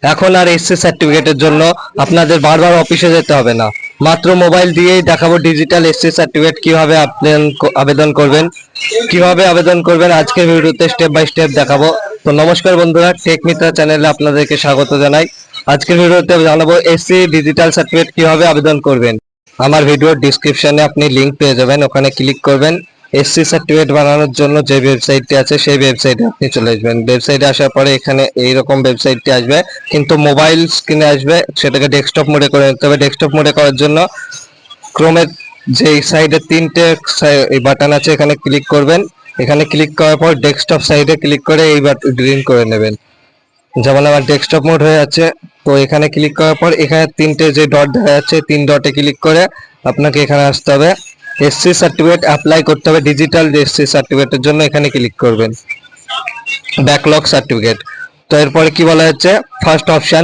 এখন আর এসসি সার্টিফিকেটের জন্য আপনাদের বারবার অফিসে যেতে হবে না, মাত্র মোবাইল দিয়েই দেখাবো ডিজিটাল এসসি সার্টিফিকেট কিভাবে আবেদন করবেন। আজকের ভিডিওতে স্টেপ বাই স্টেপ দেখাবো। তো নমস্কার বন্ধুরা, টেক মিত্রা চ্যানেলে আপনাদেরকে স্বাগত জানাই। আজকের ভিডিওতে জানাবো এসসি ডিজিটাল সার্টিফিকেট কিভাবে আবেদন করবেন। আমার ভিডিওর ডিসক্রিপশনে আপনি লিংক পেয়ে যাবেন, ওখানে ক্লিক করবেন। এসসি সার্টিফিকেট বানানোর জন্য যে ওয়েবসাইটটি আছে সেই ওয়েবসাইটে আপনি চলে আসবেন। ওয়েবসাইটে আসার পরে এখানে এইরকম ওয়েবসাইটটি আসবে, কিন্তু মোবাইল স্ক্রিনে আসবে, সেটাকে ডেস্কটপ মোডে করে নিতে হবে। ডেস্কটপ মোডে করার জন্য ক্রোমের যে সাইডে তিনটে বাটন আছে এখানে ক্লিক করবেন। এখানে ক্লিক করার পর ডেস্কটপ সাইডে ক্লিক করে এই গ্রিন করে নেবেন। যেমন আমার ডেস্কটপ মোড হয়ে আছে, তো এখানে ক্লিক করার পর এখানে তিনটে যে ডট দেখা যাচ্ছে, তিন ডটে ক্লিক করে আপনাকে এখানে আসতে হবে। এসসি সার্টিফিকেট অ্যাপ্লাই করতে হবে, ডিজিটাল এসসি সার্টিফিকেটের জন্য এখানে ক্লিক করবেন। ব্যাকলগ সার্টিফিকেট, তো এরপরে কি বলা হচ্ছে, ফার্স্ট অপশন